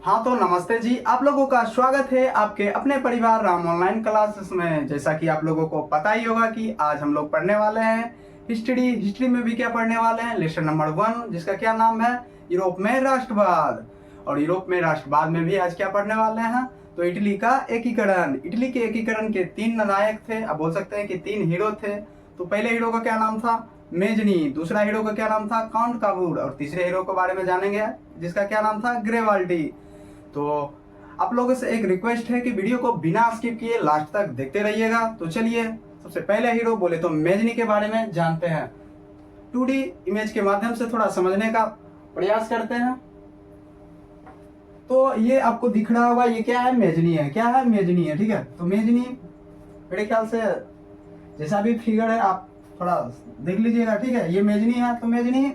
हाँ तो नमस्ते जी, आप लोगों का स्वागत है आपके अपने परिवार राम ऑनलाइन क्लासेस में। जैसा कि आप लोगों को पता ही होगा कि आज हम लोग पढ़ने वाले हैं हिस्ट्री में भी क्या पढ़ने वाले हैं, लेसन नंबर 1, जिसका क्या नाम है, यूरोप में राष्ट्रवाद। और यूरोप में राष्ट्रवाद में भी आज क्या पढ़ने वाले हैं, तो इटली का एकीकरण। इटली के एकीकरण के 3 नायक थे, आप बोल सकते हैं कि 3 हीरो थे। तो पहले हीरो का क्या नाम था, मेजनी। दूसरा हीरो का क्या नाम था, काउंट काबूर। और तीसरे हीरो के बारे में जानेंगे जिसका क्या नाम था, ग्रेवाल्डी। तो आप लोगों से एक रिक्वेस्ट है कि वीडियो को बिना स्किप किए लास्ट तक देखते रहिएगा। तो चलिए सबसे पहले हीरो बोले तो मेजनी के बारे में जानते हैं। 2D इमेज के माध्यम से थोड़ा समझने का प्रयास करते हैं। तो ये आपको दिख रहा होगा, ये क्या है, मेजनी है। क्या है, मेजनी है, ठीक है। तो मेजनी मेरे ख्याल से जैसा भी फिगर है आप थोड़ा देख लीजिएगा, ठीक है। ये मेजनी है। तो मेजनी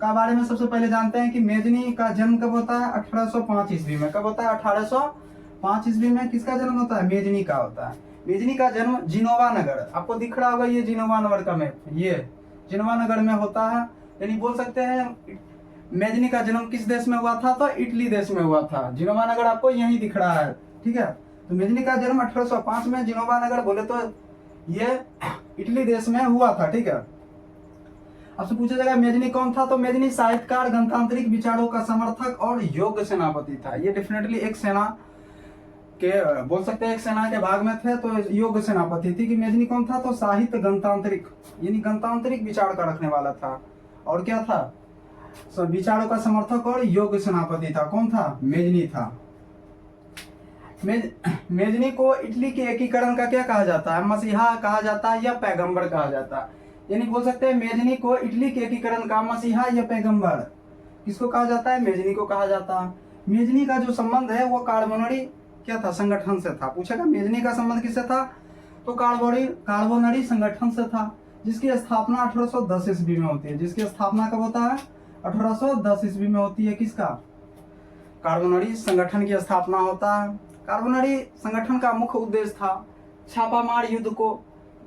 का बारे में सबसे पहले जानते हैं कि मेजनी का जन्म कब होता है, 1805 ईस्वी में। कब होता है, 1805 ईस्वी में। किसका जन्म होता है, मेजनी का होता है। मेजनी का जन्म जिनोवा नगर, आपको दिख रहा होगा ये जिनोवा नगर का मैप, ये जिनोवा नगर में होता है। यानी बोल सकते हैं मेजनी का जन्म किस देश में हुआ था, तो इटली देश में हुआ था। जिनोवा नगर आपको यही दिख रहा है, ठीक है। तो मेजनी का जन्म 1805 में जिनोवा नगर बोले तो ये इटली देश में हुआ था, ठीक है। आपसे पूछा जाएगा मेजनी कौन था, तो मेजनी साहित्यकार, गणतांत्रिक विचारों का समर्थक और योग्य सेनापति था। ये डेफिनेटली एक सेना के बोल सकते हैं एक सेना के भाग में थे, तो योग्य सेनापति थी। कि मेजनी कौन था, तो साहित्य गणतांत्रिक यानी गणतांत्रिक विचार का रखने वाला था। और क्या था, विचारों का समर्थक और योग्य सेनापति था। कौन था, मेजनी था। मेजनी को इटली के एकीकरण का क्या कहा जाता है, मसीहा कहा जाता है या पैगंबर कहा जाता है। यानी बोल सकते हैं मेजनी को इटली के एकीकरण का मसीहा या पैगंबर किसको कहा जाता है, मेजनी को कहा जाता है। मेजनी का जो संबंध है वो कार्बोनरी क्या था, संगठन से था। पूछेगा मेजनी का संबंध किससे था, तो कार्बोनरी संगठन से था, जिसकी स्थापना 1810 ईस्वी में होती है। जिसकी स्थापना कब होता है, 1810 ईस्वी में होती है। किसका, कार्बोनरी संगठन की स्थापना होता है। कार्बोनरी संगठन का मुख्य उद्देश्य था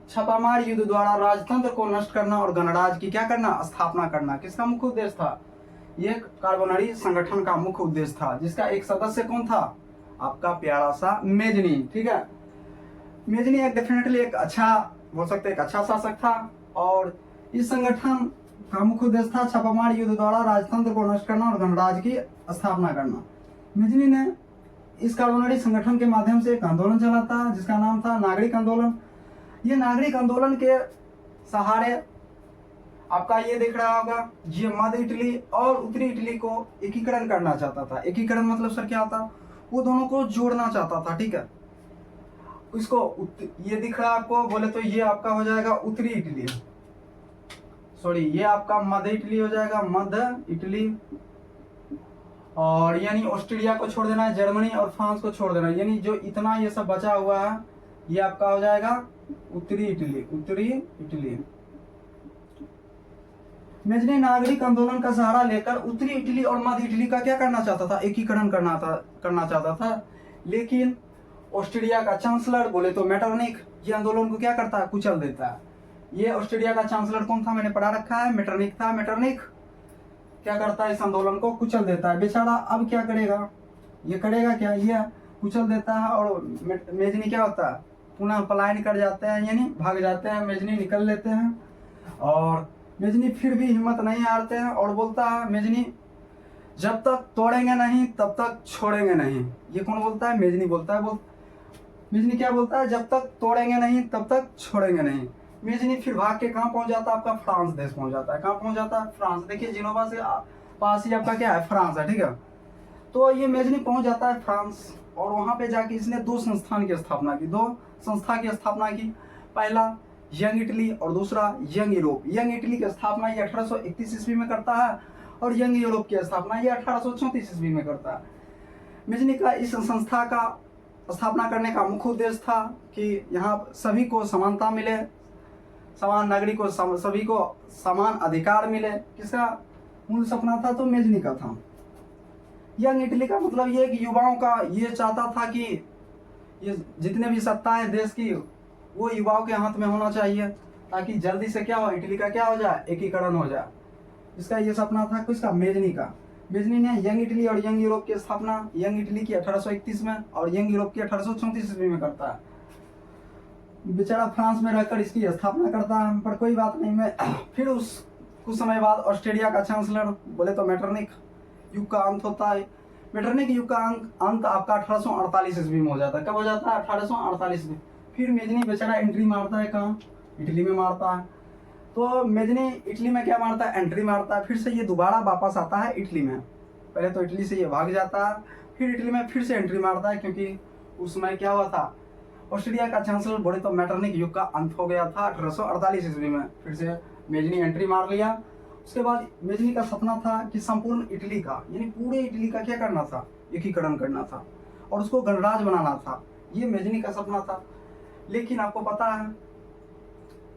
छापामार युद्ध द्वारा राजतंत्र को नष्ट करना और गणराज्य की क्या करना, स्थापना करना। किसका मुख्य उद्देश्य था, ये कार्बोनरी संगठन का मुख्य उद्देश्य था, जिसका एक सदस्य कौन था, आपका प्यारा सा मेजनी, ठीक है। मेजनी एक डेफिनेटली एक अच्छा बोल सकते एक अच्छा शासक था। और इस संगठन का मुख्य उद्देश्य था छापामार युद्ध द्वारा राजतंत्र को नष्ट करना और गणराज्य की स्थापना करना। मेजनी ने इस कार्बोनरी संगठन के माध्यम से एक आंदोलन चला था, जिसका नाम था नागरिक आंदोलन। ये नागरिक आंदोलन के सहारे आपका ये दिख रहा होगा, ये मध्य इटली और उत्तरी इटली को एकीकरण करना चाहता था। एकीकरण मतलब सर क्या होता, वो दोनों को जोड़ना चाहता था, ठीक है। इसको ये दिख रहा है आपको, बोले तो ये आपका हो जाएगा उत्तरी इटली, सॉरी ये आपका मध्य इटली हो जाएगा, मध्य इटली। और यानी ऑस्ट्रेलिया को छोड़ देना है, जर्मनी और फ्रांस को छोड़ देना है, यानी जो इतना ये सब बचा हुआ है ये आपका हो जाएगा उत्तरी इटली। मेजनी नागरिक आंदोलन का सहारा लेकर उत्तरी इटली और मध्य इटली का क्या करना चाहता था, एकीकरण करना चाहता था। लेकिन ऑस्ट्रेलिया का चांसलर बोले तो मेटरनिख ये आंदोलन को क्या करता है, कुचल देता है। ये ऑस्ट्रेलिया का चांसलर कौन था, मैंने पढ़ा रखा है, मेटरनिख था। मेटरनिख क्या करता है, इस आंदोलन को कुचल देता है बेचारा। अब क्या करेगा, ये करेगा क्या, ये कुचल देता है। और मेजनी क्या होता है, पुनः पलायन कर जाते हैं, यानी भाग जाते हैं, मेजनी निकल लेते हैं। और मेजनी फिर भी हिम्मत नहीं हारते हैं और बोलता है मेजनी, जब तक तोड़ेंगे नहीं तब तक छोड़ेंगे नहीं। ये कौन बोलता है, मेजनी बोलता है। मेजनी क्या बोलता है, जब तक तोड़ेंगे नहीं तब तक छोड़ेंगे नहीं। मेजनी फिर भाग के कहाँ पहुंच जाता है, आपका फ्रांस देश पहुंच जाता है। कहाँ पहुंच जाता है, फ्रांस। देखिए जिनोवा से पास ही आपका क्या है, फ्रांस है, ठीक है। तो ये मेजनी पहुंच जाता है फ्रांस, और वहां पे जाके इसने 2 संस्थान की स्थापना की, 2 संस्था की स्थापना की। पहला यंग इटली और दूसरा यंग यूरोप। यंग इटली की स्थापना ये 1831 ईस्वी में करता है और यंग यूरोप की स्थापना ये 1834 ईस्वी में करता है। मेजनी का इस संस्था का स्थापना करने का मुख्य उद्देश्य था कि यहाँ सभी को समानता मिले, समान नागरिक को सभी को समान अधिकार मिले। किसका मूल सपना था, तो मेजनी का था। यंग इटली का मतलब ये कि युवाओं का ये चाहता था कि ये जितने भी सत्ता है देश की वो युवाओं के हाथ में होना चाहिए, ताकि जल्दी से क्या हो, इटली का क्या हो जाए, एकीकरण हो जाए। इसका ये सपना था किसका, मेजनी का। मेजनी ने यंग इटली और यंग यूरोप की स्थापना यंग इटली की 1831 में और यंग यूरोप की 1834 ईस्वी में करता है। बेचारा फ्रांस में रहकर इसकी स्थापना करता है, पर कोई बात नहीं। मैं फिर उस कुछ समय बाद ऑस्ट्रेलिया का चांसलर बोले तो मेटरनिख युग का अंत होता है। मेटरनिख युग का अंत आपका 1848 ईस्वी में हो जाता है। कब हो जाता है? 1848 में। फिर मेजनी बेचारा एंट्री मारता है कहाँ? इटली में मारता है। तो मेजनी इटली में क्या मारता है? एंट्री मारता है। फिर से ये दोबारा वापस आता है इटली में। पहले तो इटली से ये भाग जाता है, फिर इटली में फिर से एंट्री मारता है, क्योंकि उस समय क्या हुआ था, ऑस्ट्रेलिया का चांसलर बोले तो मेटरनिख युग का अंत हो गया था 1848 ईस्वी में। फिर से मेजनी एंट्री मार लिया। उसके बाद मेजनी का सपना था कि संपूर्ण इटली का, यानी पूरे इटली का क्या करना था? एकीकरण करना था और उसको गणराज्य बनाना था। ये मेजनी का सपना था। लेकिन आपको पता है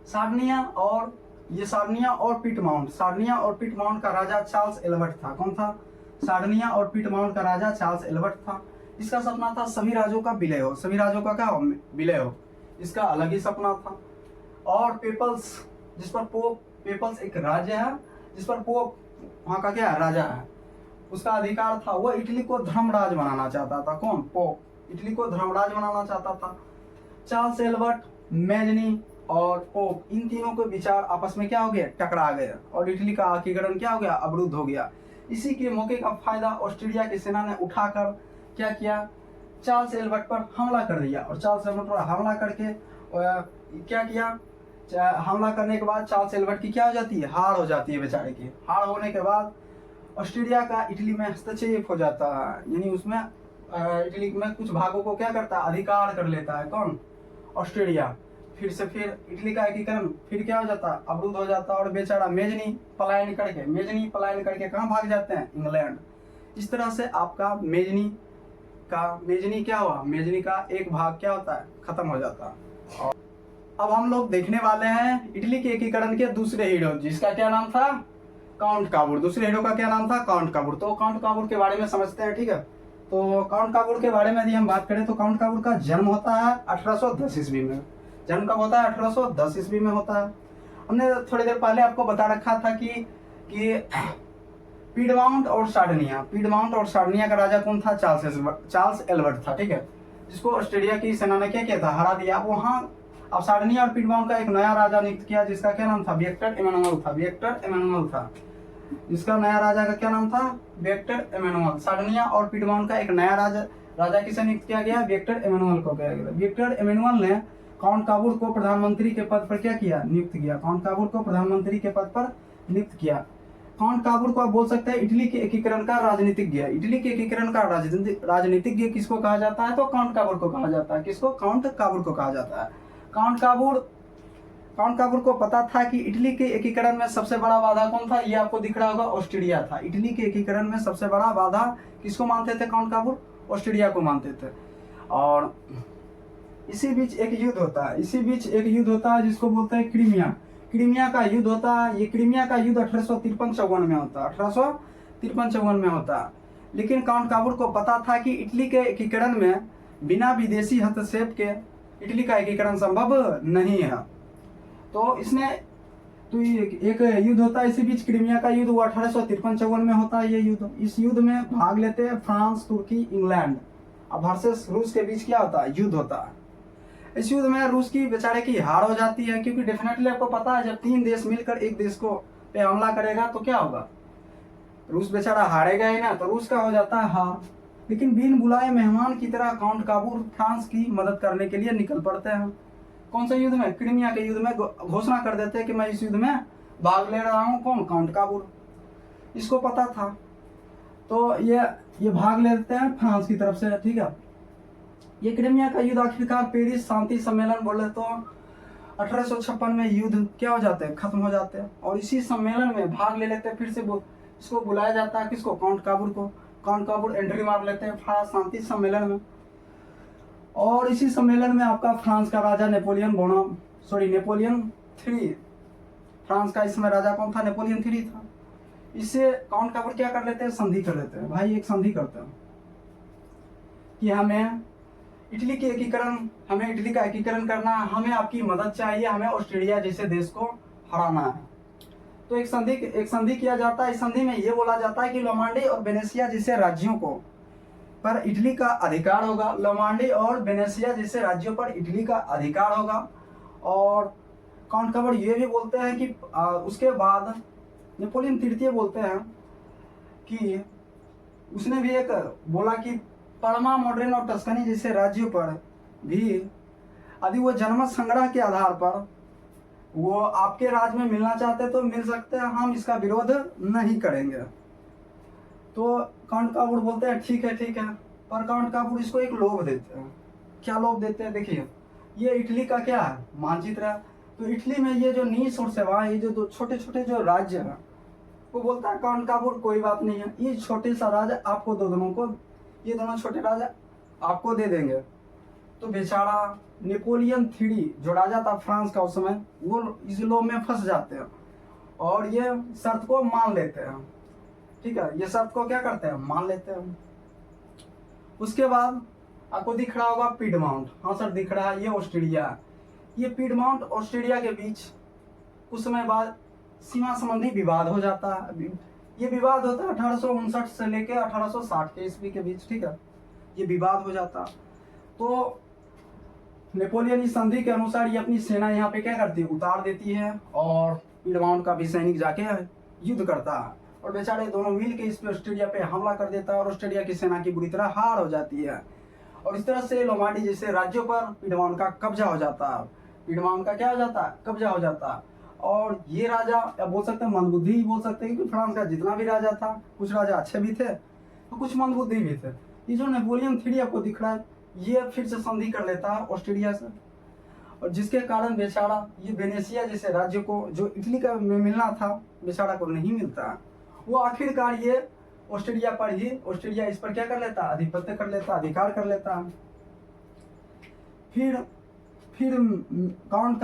सार्डिनिया और पीटमाउंट का राजा चार्ल्स एल्बर्ट था। कौन था? सार्डिनिया और पीटमाउंट का राजा चार्ल्स एल्बर्ट था। इसका सपना था सभी राज्यों का विलय हो। सभी राज्यों का क्या हो? विलय हो। इसका अलग ही सपना था। और पेपल्स, जिस पर पोप, पेपल्स एक राज्य है जिस पर पोप वहां का क्या है? राजा है, उसका अधिकार था। वह इटली को धर्मराज बनाना चाहता था। कौन? पोप इटली को धर्मराज बनाना चाहता था। चार्ल्स एल्बर्ट, मेजनी और पोप, इन तीनों के विचार आपस में क्या हो गया? टकरा गए और इटली का एकीकरण क्या हो गया? अवरुद्ध हो गया। इसी के मौके का फायदा ऑस्ट्रेलिया की सेना ने उठाकर क्या किया? चार्ल्स एल्बर्ट पर हमला कर दिया। और चार्ल्स एल्बर्ट पर हमला करके क्या किया? हमला करने के बाद चार्ल्स एल्बर्ट की क्या हो जाती है? हार हो जाती है बेचारे की। हार होने के बाद ऑस्ट्रेलिया का इटली में हस्तक्षेप हो जाता है, यानी उसमें इटली में कुछ भागों को क्या करता है? अधिकार कर लेता है। कौन? ऑस्ट्रेलिया। फिर इटली का एकीकरण फिर क्या हो जाता है? अवरुद्ध हो जाता है। और बेचारा मेजनी पलायन करके कहाँ भाग जाते हैं? इंग्लैंड। इस तरह से आपका मेजनी क्या हुआ? मेजनी का एक भाग क्या होता है? खत्म हो जाता है। और अब हम लोग देखने वाले हैं इटली के एकीकरण के दूसरे हीरो, जिसका क्या नाम था? काउंट काबूर। दूसरे हीरो का क्या नाम था? काउंट काबूर। तो काउंट काबूर के बारे में समझते हैं, ठीक है। तो काउंट काबूर के बारे में यदि हम बात करें तो काउंट काबूर का जन्म होता है 1810 ईस्वी में। जन्म कब होता है? 1810 ईस्वी में होता है। हमने थोड़ी देर पहले आपको बता रखा था कि पीडमाउंट और सार्डिनिया का राजा कौन था? चार्ल्स एल्बर्ट था, ठीक है, जिसको ऑस्ट्रेलिया की सेना ने क्या किया था? हरा दिया। वहां अब सार्डिनिया और पीडमाउंट का एक नया राजा नियुक्त किया, जिसका क्या नाम था? विक्टर एमेनुअल था। इसका नया राजा का क्या नाम था? Victor Emmanuel. सार्डिनिया और पीडमाउंट का एक नया राजा किसे नियुक्त किया गया? विक्टर एमेनुअल को किया गया। विक्टर एमेनुअल ने काउंट काबूर को प्रधानमंत्री के पद पर क्या किया? नियुक्त किया। काउंट काबूर को प्रधानमंत्री के पद पर नियुक्त किया। काउंट काबूर को आप बोल सकते हैं इटली के एकीकरण का राजनीतिज्ञ। इटली के एकीकरण का राजनीतिज्ञ किसको कहा जाता है? तो काउंट काबूर को कहा जाता है। किसको? काउंट काबूर को कहा जाता है। काउंट काबूर को पता था कि इटली के एकीकरण में सबसे बड़ा बाधा कौन था? ये आपको दिख रहा होगा, ऑस्ट्रेलिया था। इटली के एकीकरण में सबसे बड़ा बाधा किसको मानते थे काउंट काबूर? ऑस्ट्रेलिया को मानते थे। और इसी बीच एक युद्ध होता है जिसको बोलते हैं क्रीमिया का युद्ध होता है। ये क्रीमिया का युद्ध 1853-54 में होता है। 1853-54 में होता है। लेकिन काउंट काबूर को पता था कि इटली के एकीकरण में बिना विदेशी हस्तक्षेप के इटली का एकीकरण संभव नहीं है। तो एक युद्ध होता है। इसी बीच क्रीमिया का युद्ध वो 1853-54 में होता है। ये युद्ध, इस युद्ध में भाग लेते हैं फ्रांस, तुर्की, इंग्लैंड अब वर्सेस रूस के बीच क्या होता है? युद्ध होता है। इस युद्ध में रूस की बेचारे की हार हो जाती है, क्योंकि डेफिनेटली आपको पता है जब तीन देश मिलकर एक देश को पे हमला करेगा तो क्या होगा? रूस बेचारा हारेगा ही ना, तो रूस का हो जाता है हार। लेकिन बिन बुलाए मेहमान की तरह काउंट काबूर फ्रांस की मदद करने के लिए निकल पड़ते हैं। कौन से युद्ध में? क्रीमिया के युद्ध में घोषणा कर देते हैं कि मैं इस युद्ध में भाग ले रहा हूँ। कौन? काउंट काबूर। इसको पता था तो ये भाग लेते हैं फ्रांस की तरफ से, ठीक है। ये क्रीमिया का युद्ध आखिरकार पेरिस शांति सम्मेलन बोले तो 1856 में युद्ध क्या हो जाते हैं? खत्म हो जाते हैं। और इसी सम्मेलन में भाग ले लेते हैं। फिर से इसको बुलाया जाता है किसको? काउंट काबूर को। काउंट काबूर एंट्री मार लेते हैं फ्रांस शांति सम्मेलन में। और इसी सम्मेलन में आपका फ्रांस का राजा नेपोलियन III, फ्रांस का इसमें राजा कौन था? नेपोलियन III था। इससे काउंट काबूर क्या कर लेते हैं? संधि कर लेते हैं। भाई एक संधि करते हैं कि हमें इटली का एकीकरण करना है, हमें आपकी मदद चाहिए, हमें ऑस्ट्रेलिया जैसे देश को हराना है। तो एक संधि किया जाता है। इस संधि में ये बोला जाता है कि लोमांडी और वेनेसिया जैसे राज्यों को पर इटली का अधिकार होगा। लोमांडी और वेनेसिया जैसे राज्यों पर इटली का अधिकार होगा। और काउंट कवर ये भी बोलते हैं कि उसके बाद नेपोलियन तृतीय बोलते हैं कि उसने भी एक बोला कि परमा, मॉडर्न और टस्कनी जैसे राज्यों पर भी यदि वो जनमत संग्रह के आधार पर वो आपके राज्य में मिलना चाहते तो मिल सकते हैं, हम इसका विरोध नहीं करेंगे। तो काउंट काबूर बोलते हैं ठीक है। पर काउंट काबूर इसको एक लोभ देते हैं। क्या लोभ देते हैं? देखिए, ये इटली का क्या है, मानचित्र है। तो इटली में ये जो नीस और सेवाएं, ये जो दो छोटे छोटे जो राज्य हैं, वो बोलता है काउंट काबूर कोई बात नहीं है, ये छोटे सा राज्य आपको दोनों को, ये दोनों छोटे राज्य आपको दे देंगे। तो बेचारा नेपोलियन थ्री जो राजा था फ्रांस का उस समय, वो इस लोभ में फंस जाते हैं और ये शर्त को मान लेते हैं। ठीक है, ये शर्त को क्या करते हैं, मान लेते हैं। उसके बाद आपको दिख रहा होगा पीडमाउंट, हाँ सर दिख रहा है, ये ऑस्ट्रेलिया। ये पीडमाउंट ऑस्ट्रेलिया के बीच कुछ समय बाद सीमा संबंधी विवाद हो जाता है। ये विवाद होता है 1859 से लेकर 1860 के ईस्वी के बीच। ठीक है, ये विवाद हो जाता। तो नेपोलियन इस संधि के अनुसार ये अपनी सेना यहाँ पे क्या करती है, उतार देती है और पीडमाउंट का भी सैनिक जाके युद्ध करता है और बेचारे दोनों मिल के इस पे ऑस्ट्रेलिया पे हमला कर देता है और ऑस्ट्रेलिया की सेना की बुरी तरह हार हो जाती है। और इस तरह से लोमांडी जैसे राज्यों पर पीडमाउंट का कब्जा हो जाता है। पीडमाउंट का क्या हो जाता है, कब्जा हो जाता है। और ये राजा या बोल सकते हैं मंदबुद्धि ही बोल सकते हैं, क्योंकि फ्रांस का जितना भी राजा था, कुछ राजा अच्छे भी थे तो कुछ मंदबुद्धि भी थे। ये जो नेपोलियन थ्री आपको दिख रहा है, ये फिर से संधि कर लेता है ऑस्ट्रेलिया से, और जिसके कारण बेचारा ये वेनेसिया जैसे राज्य को जो इटली का में मिलना था, बेचारा को नहीं मिलता। वो आखिरकार ये ऑस्ट्रेलिया पर ही, ऑस्ट्रेलिया इस पर क्या कर लेता, आधिपत्य कर लेता, अधिकार कर लेता। फिर काउंट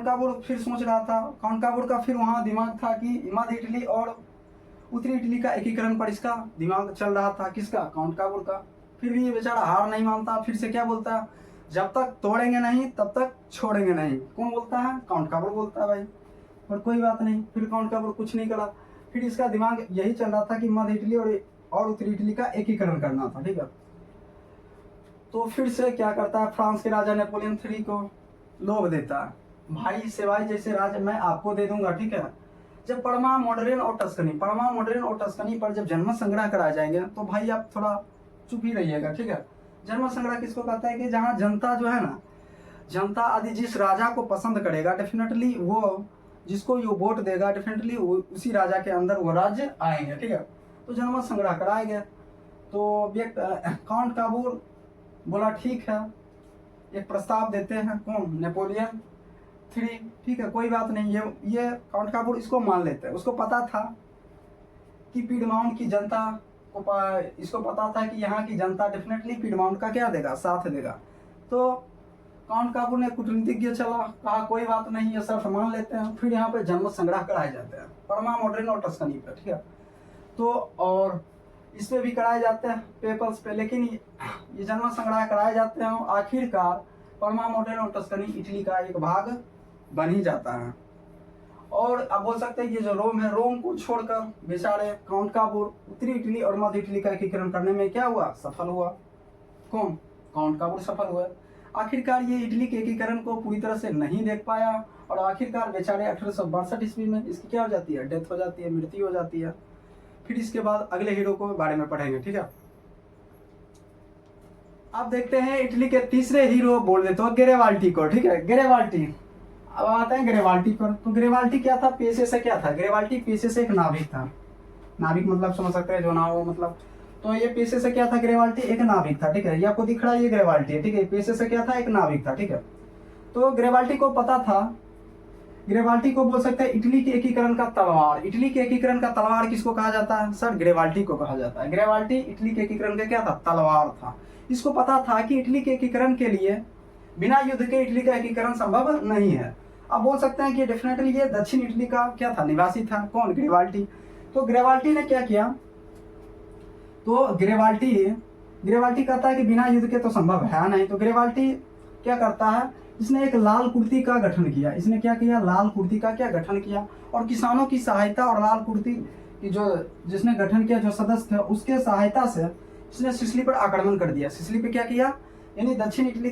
काबूर फिर सोच रहा था, काउंट काबूर का फिर वहाँ दिमाग था कि मध्य इटली और उत्तरी इटली का एकीकरण पर इसका दिमाग चल रहा था। किसका, काउंट काबूर का। फिर भी ये बेचारा हार नहीं मानता, फिर से क्या बोलता, जब तक तोड़ेंगे नहीं तब तक छोड़ेंगे नहीं। कौन बोलता है, काउंट काबूर बोलता है भाई। पर कोई बात नहीं, फिर काउंट काबूर कुछ नहीं करा। फिर इसका दिमाग यही चल रहा था कि मध्य इटली और उत्तरी इटली का एकीकरण करना था। ठीक है, तो फिर से क्या करता है, फ्रांस के राजा नेपोलियन थ्री को लोभ देता है, भाई सेवाई जैसे राज्य मैं आपको दे दूंगा। ठीक है, जब परमा, मॉडर्न और टस्कनी पर जब जनमत संग्रह कराए जाएंगे तो भाई आप थोड़ा चुप ही रहिएगा। ठीक है, जनमत संग्रह किसको कहता है कि जहाँ जनता जो है ना, जनता आदि जिस राजा को पसंद करेगा, डेफिनेटली वो जिसको ये वोट देगा, डेफिनेटली उसी राजा के अंदर वो राज्य आएंगे। ठीक है, तो जनमत संग्रह कराया गया। तो काउंट काबूर बोला ठीक है, एक प्रस्ताव देते हैं, कौन, नेपोलियन थ्री। ठीक है, कोई बात नहीं, ये काउंट काबूर इसको मान लेते हैं। उसको पता था कि पीडमाउंट की जनता को, इसको पता था कि यहाँ की जनता डेफिनेटली पीडमाउंट का क्या देगा, साथ देगा। तो काउंट काबूर ने कूटनीतिज्ञ चला, कहा कोई बात नहीं, ये सब मान लेते हैं। फिर यहाँ पे जनमत संग्रह कराए जाते हैं परमा, मॉडर्न और टस्कनी पे। ठीक है, तो और इस पे भी कराए जाते हैं पेपर्स पे, लेकिन ये जनमत संग्रह कराए जाते हैं। आखिरकार परमा, मॉडर्न और टस्कनी इटली का एक भाग बन ही जाता है। और अब बोल सकते हैं ये जो रोम है, रोम को छोड़कर बेचारे काउंट काबूर उत्तरी इटली और मध्य इटली का एकीकरण करने में क्या हुआ, सफल हुआ। कौन, काउंट काबूर सफल हुआ। आखिरकार ये इटली के एकीकरण को पूरी तरह से नहीं देख पाया और आखिरकार बेचारे 1862 ईस्वी में इसकी क्या हो जाती है, डेथ हो जाती है, मृत्यु हो जाती है। फिर इसके बाद अगले हीरो को बारे में पढ़ेंगे। ठीक है, आप देखते हैं इटली के तीसरे हीरो बोल देते हो गेरेवाल्टी को। ठीक है, गेरेवाल्टी, अब आते हैं गेरेवाल्टी पर। तो गेरेवाल्टी क्या था, पेशे से क्या था, गेरेवाल्टी पेशे से एक नाविक था। नाविक मतलब समझ सकते हैं जो ना हो, मतलब तो ये पेशे से क्या था, गेरेवाल्टी एक नाविक था। ठीक है, ये आपको दिख रहा है, ये गेरेवाल्टी है। ठीक है, पेशे से क्या था, एक नाविक था। ठीक है, तो गेरेवाल्टी को पता था, गेरेवाल्टी को बोल सकते हैं इटली के एकीकरण का तलवार। इटली के एकीकरण का तलवार किसको कहा जाता है, सर गेरेवाल्टी को कहा जाता है। गेरेवाल्टी इटली के एकीकरण का क्या था, तलवार था। इसको पता था कि इटली के एकीकरण के लिए बिना युद्ध के इटली का एकीकरण संभव नहीं है। अब बोल सकते हैं कि डेफिनेटली ये दक्षिण इटली का क्या था, निवासी था। कौन, गेरेवाल्टी। तो गेरेवाल्टी ने क्या किया, तो गेरेवाल्टी कहता है कि बिना युद्ध के तो संभव है नहीं। तो गेरेवाल्टी क्या करता है, इसने एक लाल कुर्ती का गठन किया। इसने क्या किया? लाल कुर्ती का क्या गठन किया, और किसानों की सहायता और लाल कुर्ती की जो जिसने गठन किया, जो सदस्य थे, उसके सहायता से इसने सिसिली पर आक्रमण कर दिया। सिसिली पे क्या किया? यानी दक्षिण इटली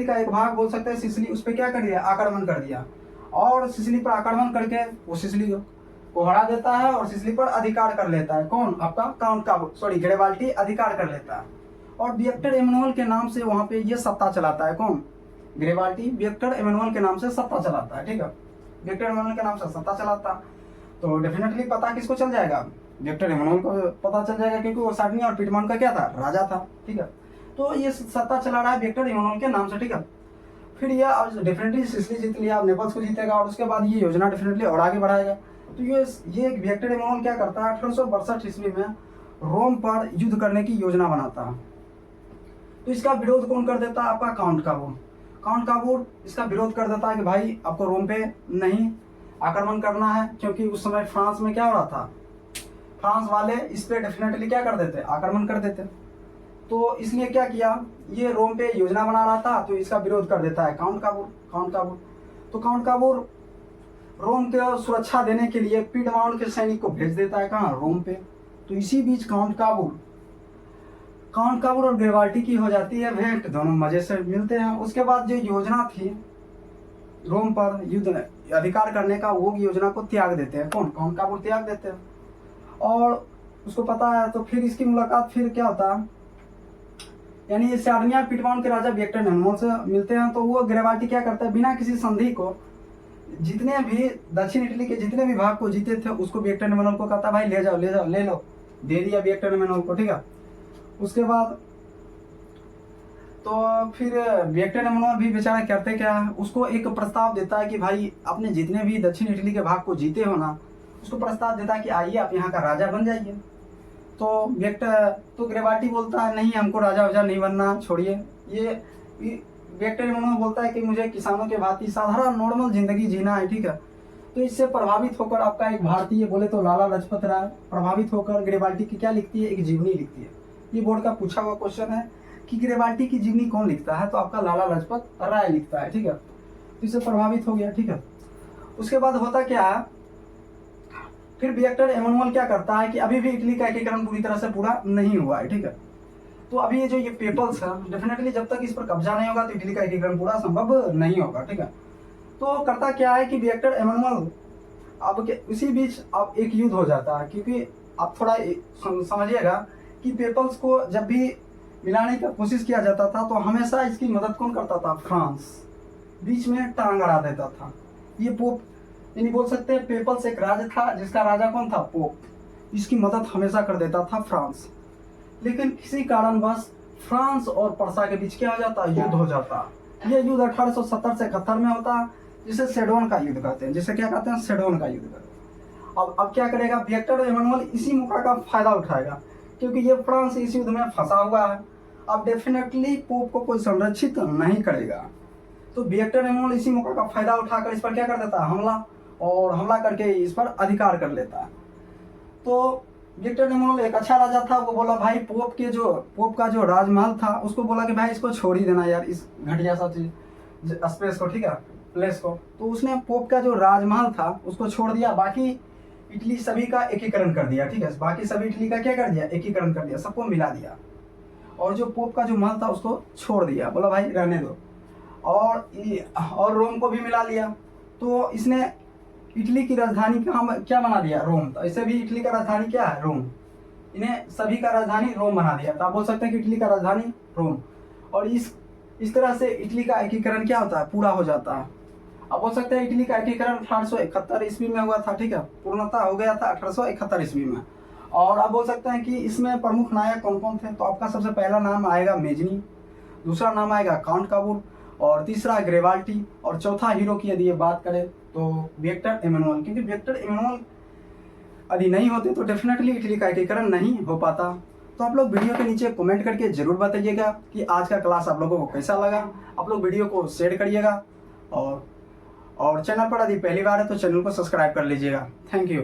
का एक भाग बोल सकते हैं सिसिली, उस पर क्या कर दिया? आक्रमण कर दिया। और सिसिली पर आक्रमण करके वो सिसिली को हरा देता है और सिसिली पर अधिकार कर लेता है। कौन? आपका काउंट का गैरिबाल्डी अधिकार कर लेता है और विक्टर एमैनुअल के नाम से वहां पे ये सत्ता चलाता है। कौन? गैरिबाल्डी विक्टर एमैनुअल के नाम से सत्ता चलाता है। ठीक है, विक्टर एमैनुअल के नाम से सत्ता चलाता, तो डेफिनेटली पता किसको चल जाएगा? विक्टर एमैनुअल को पता चल जाएगा, क्योंकि वो सार्डिनी और पिटमान का क्या था? राजा था। ठीक है, तो ये सत्ता चला रहा है विक्टर एमैनुअल के नाम से। ठीक है, फिर ये डेफिनेटली सिसिली जीत लिया, अब नेपल्स को जीतेगा और उसके बाद ये योजना डेफिनेटली और आगे बढ़ाएगा। तो ये विक्टर एमैनुअल क्या करता है? 1862 ईस्वी में रोम पर युद्ध करने की योजना बनाता है। तो इसका विरोध कौन कर देता है? आपका काउंट काबूर इसका विरोध कर देता है कि भाई आपको रोम पे नहीं आक्रमण करना है, क्योंकि उस समय फ्रांस में क्या हो रहा था? फ्रांस वाले इस पे डेफिनेटली क्या कर देते? आक्रमण कर देते। तो इसने क्या किया? ये रोम पे योजना बना रहा था, तो इसका विरोध कर देता है काउंट काबूर। तो काउंट काबूर रोम के सुरक्षा देने के लिए पीडमाउंट के सैनिक को भेज देता है। कहाँ? रोम पे। तो इसी बीच काउंट काबूर और गैरिबाल्डी की हो जाती है भेंट, दोनों मजे से मिलते हैं। उसके बाद जो योजना थी रोम पर युद्ध अधिकार करने का, वो योजना को त्याग देते हैं। कौन? काउंट काबूर त्याग देते हैं और उसको पता है। तो फिर इसकी मुलाकात फिर क्या होता है? यानी सार्डिनिया पिटमान के राजा विक्टर एमैनुअल से मिलते हैं। तो वो गैरिबाल्डी क्या करता है? बिना किसी संधि को जितने भी दक्षिण इटली के जितने भी भाग को जीते थे, उसको विक्टर एमैनुअल को कहता भाई ले जाओ ले लो, दे दिया विक्टर एमैनुअल को। ठीक है, उसके बाद तो फिर विक्टर एमैनुअल भी बेचारा करते क्या है? उसको एक प्रस्ताव देता है कि भाई आपने जितने भी दक्षिण इटली के भाग को जीते हो ना, उसको प्रस्ताव देता है कि आइए आप यहाँ का राजा बन जाइए। तो गैरिबाल्डी बोलता है नहीं, हमको राजा वाजा नहीं बनना, छोड़िए। ये विक्टर एमैनुअल बोलता है कि मुझे किसानों के भांति साधारण नॉर्मल जिंदगी जीना है। ठीक है, तो इससे प्रभावित होकर आपका एक भारतीय बोले तो लाला लाजपत राय प्रभावित होकर गैरिबाल्डी की क्या लिखती है? एक जीवनी लिखती है। ये बोर्ड का पूछा हुआ क्वेश्चन है कि गैरिबाल्डी की जीवनी कौन लिखता है? तो आपका लाला लाजपत राय लिखता है। ठीक है, तो इससे प्रभावित हो गया। ठीक है, उसके बाद होता क्या है? फिर विक्टर एमैनुअल क्या करता है कि अभी भी इटली का एकीकरण पूरी तरह से पूरा नहीं हुआ है। ठीक है, तो अभी ये जो ये पेपल्स है, डेफिनेटली जब तक इस पर कब्जा नहीं होगा तो इटली का एकीकरण पूरा संभव नहीं होगा। ठीक है, तो करता क्या है कि विक्टर एमैनुअल अब उसी बीच अब एक युद्ध हो जाता है, क्योंकि आप थोड़ा समझिएगा कि पेपल्स को जब भी मिलाने की कोशिश किया जाता था तो हमेशा इसकी मदद कौन करता था? फ्रांस बीच में टांग अड़ा देता था। ये पोप, यानी बोल सकते हैं पेपल्स एक राज्य था जिसका राजा कौन था? पोप। इसकी मदद हमेशा कर देता था फ्रांस। लेकिन किसी कारणवश फ्रांस और पर्सा के बीच क्या हो जाता? युद्ध हो जाता। यह युद्ध 1870 से 71 में होता, जिसे सेडोन का युद्ध कहते हैं। जिसे क्या कहते हैं? सेडोन का युद्ध कहते हैं। अब क्या करेगा विक्टर एमैनुअल? इसी मौका का फायदा उठाएगा, क्योंकि ये फ्रांस इस युद्ध में फंसा हुआ है। अब डेफिनेटली पोप को कोई संरक्षित नहीं करेगा, तो विक्टर एमैनुअल इसी मौका का फायदा उठाकर इस पर क्या कर देता है? हमला करके इस पर अधिकार कर लेता है। तो विक्टर एमैनुअल एक अच्छा राजा था। वो बोला भाई पोप का जो राजमहल था उसको बोला कि भाई इसको छोड़ ही देना यार, इस घटिया सा चीज स्पेस को, ठीक है, प्लेस को। तो उसने पोप का जो राजमहल था उसको छोड़ दिया, बाकी इटली सभी का एकीकरण कर दिया। ठीक है, बाकी सभी इटली का क्या कर दिया? एकीकरण कर दिया, सबको मिला दिया। और जो पोप का जो महल था उसको छोड़ दिया, बोला भाई रहने दो। और रोम को भी मिला लिया। तो इसने इटली की राजधानी क्या बना दिया? रोम। तो ऐसे भी इटली का राजधानी क्या है? रोम। इन्हें सभी का राजधानी रोम बना दिया। तो आप बोल सकते हैं कि इटली का राजधानी रोम। और इस तरह से इटली का एकीकरण क्या होता है? पूरा हो जाता है। आप बोल सकते हैं इटली का एकीकरण 1871 ईस्वी में हुआ था। ठीक है, पूर्णतः हो गया था 1871 ईस्वी में। और आप बोल सकते हैं कि इसमें प्रमुख नायक कौन कौन थे? तो आपका सबसे पहला नाम आएगा मेजनी, दूसरा नाम आएगा काउंट काबूर, और तीसरा गैरिबाल्डी, और चौथा हीरो की यदि ये बात करें तो विक्टर एमैनुअल। क्योंकि विक्टर एमैनुअल यदि नहीं होते तो डेफिनेटली इटली का एकीकरण नहीं हो पाता। तो आप लोग वीडियो के नीचे कमेंट करके जरूर बताइएगा कि आज का क्लास आप लोगों को कैसा लगा। आप लोग वीडियो को शेयर करिएगा और चैनल पर यदि पहली बार है तो चैनल को सब्सक्राइब कर लीजिएगा। Thank you.